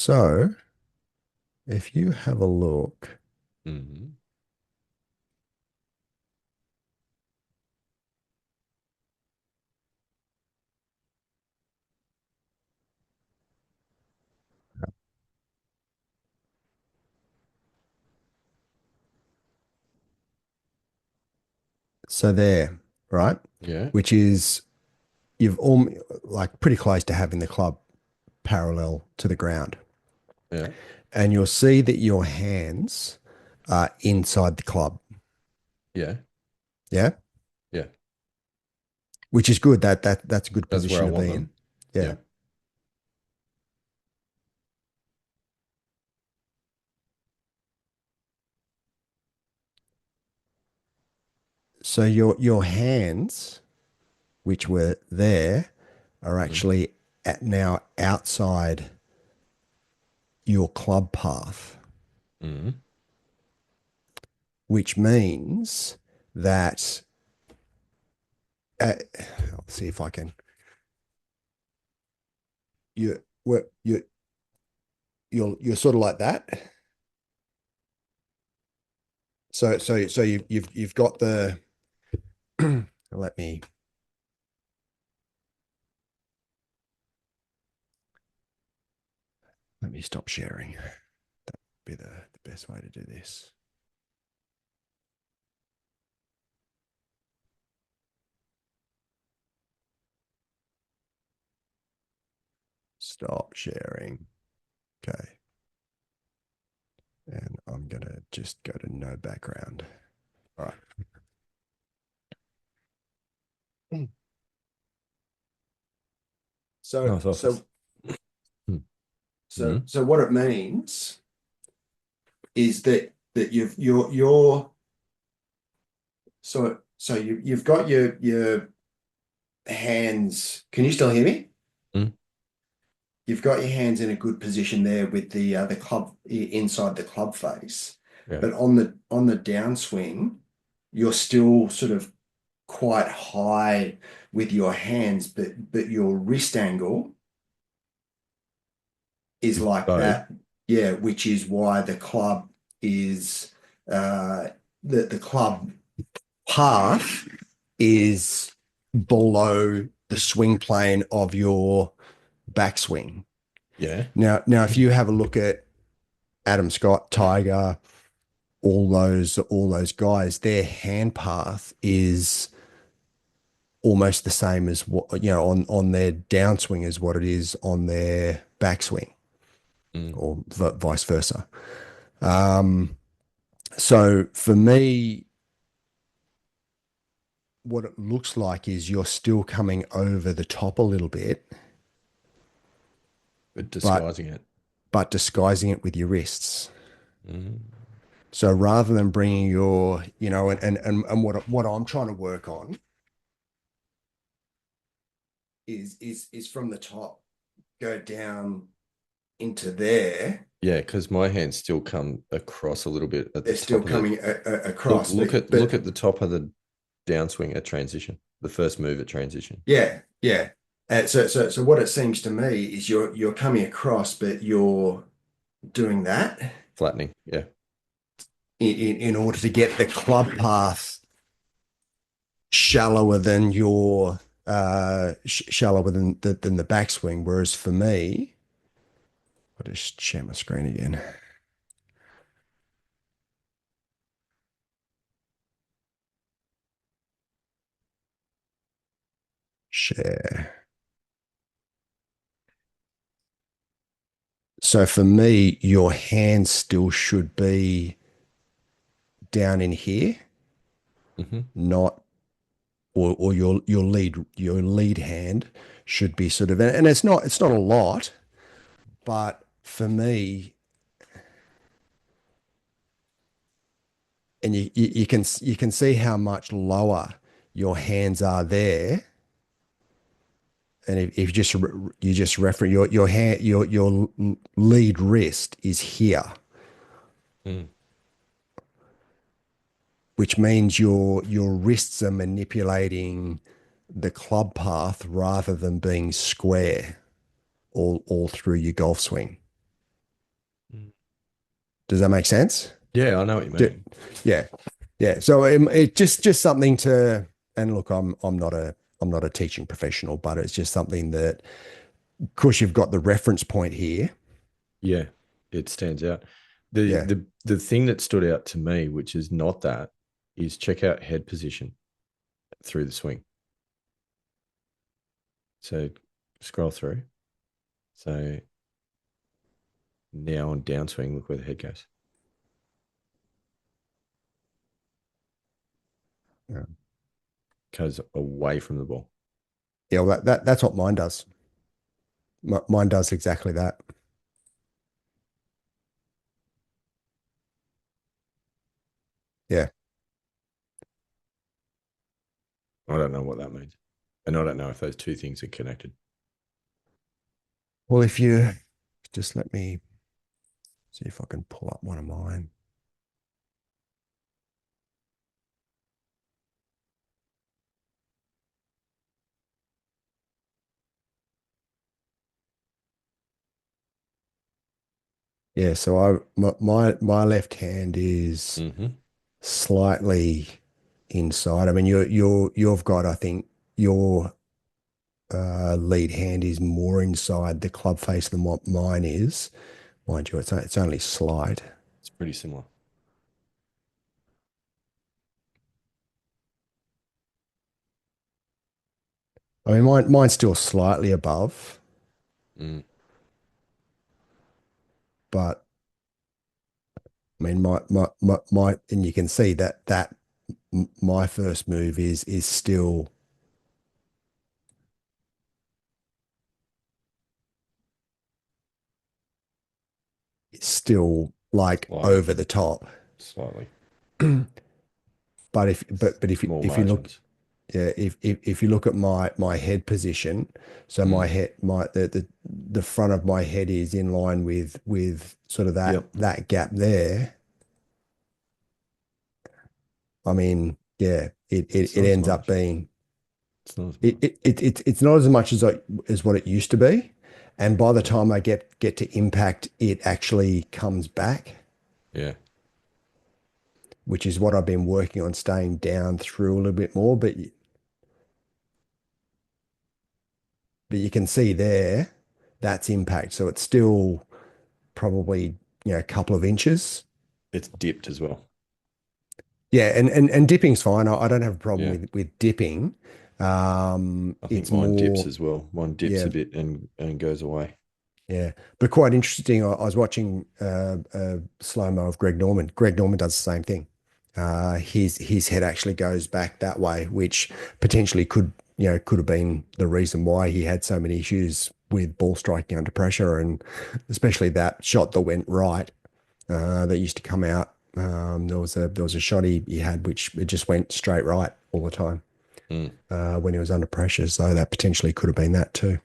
So if you have a look, Hmm. so there, right? Yeah, Which is you've all like pretty close to having the club parallel to the ground. yeah, And you'll see that your hands are inside the club. yeah, Yeah. yeah. Which is good. That's a good That's where I position to want be in. them. Yeah. Yeah. So your hands, which were there, are Mm. actually at now outside your club path, Mm. which means that I'll see if I can. You you're sort of like that. So you've got the let me let me stop sharing. That'd be the best way to do this. Stop sharing. Okay. And I'm gonna just go to no background. All right. So Oh, it's office. so Mm. so Mm. so what it means is that you're you've got your hands. Can you still hear me? Mm. You've got your hands in a good position there with the club inside the club face, Yeah. but on the downswing, you're still sort of quite high with your hands, but your wrist angle is Is like bowed. that. Yeah, which is why the club is uh the club path is below the swing plane of your backswing. Yeah. Now, if you have a look at Adam Scott, Tiger, all those guys, their hand path is almost the same as what on their downswing as what it is on their backswing, Mm. or vice versa. So for me, what it looks like is you're still coming over the top a little bit, But but disguising it. disguising it with your wrists. Mm. So rather than bringing your, and what I'm trying to work on is from the top, go down into there. Yeah, because my hands still come across a little bit at the They're still top of the coming look across, look but at look at the top of the downswing at transition. The first move at transition. yeah, yeah. So what it seems to me is you're coming across, but you're doing that Flattening. Yeah. in order to get the club path shallower than your shallower than the backswing. Whereas for me, I'll just share my screen again. Share. So for me, your hand still should be down in here, Hmm. not or your lead hand should be sort of, and it's not a lot, but for me, and you can see how much lower your hands are there. And if you just reference your hand, your lead wrist is here, Mm. which means your wrists are manipulating the club path rather than being square all through your golf swing. Does that make sense? Yeah, I know what you Do- mean. yeah, yeah. So it just something to. And look, I'm not a teaching professional, but it's just something that, of course, you've got the reference point here. Yeah, it stands out. The Yeah. the the thing that stood out to me, which is not that, is check out head position through the swing. So scroll through. So now on downswing, look where the head goes. Yeah. Goes away from the ball. Yeah. Well, that's what mine does. Mine does exactly that. Yeah. I don't know what that means. And I don't know if those two things are connected. Well, if you just let me see if I can pull up one of mine. Yeah, so my left hand is Mm-hmm. slightly inside. I mean, you've got, I think, your lead hand is more inside the club face than what mine is. Mind you, it's only slight. It's pretty similar. I mean, mine's still slightly above, Mm. but I mean, and you can see that my first move is still. It's still like Slightly. over the top. Slightly. But Small if you look, margins. yeah, if you look at my head position, so my Mm. head my the front of my head is in line with sort of Yep. that gap there. I mean, yeah, It's it not as ends up much. being It's not as much. it's not as much as what it used to be, and by the Yeah. time I get to impact, it actually comes back, Yeah. which is what I've been working on, staying down through a little bit more. But you can see there that's impact. So it's still probably, a couple of inches. It's dipped as well. Yeah, and dipping's fine. I don't have a problem Yeah. with dipping. I think It's mine dips more, as well. Mine dips yeah, a bit and goes away. yeah. But quite interesting. I was watching a slow-mo of Greg Norman. Greg Norman does the same thing. His head actually goes back that way, which potentially could have been the reason why he had so many issues with ball striking under pressure, and especially that shot that went right, that used to come out. There was a shot he had which it just went straight right all the time Mm. when he was under pressure. So that potentially could have been that too.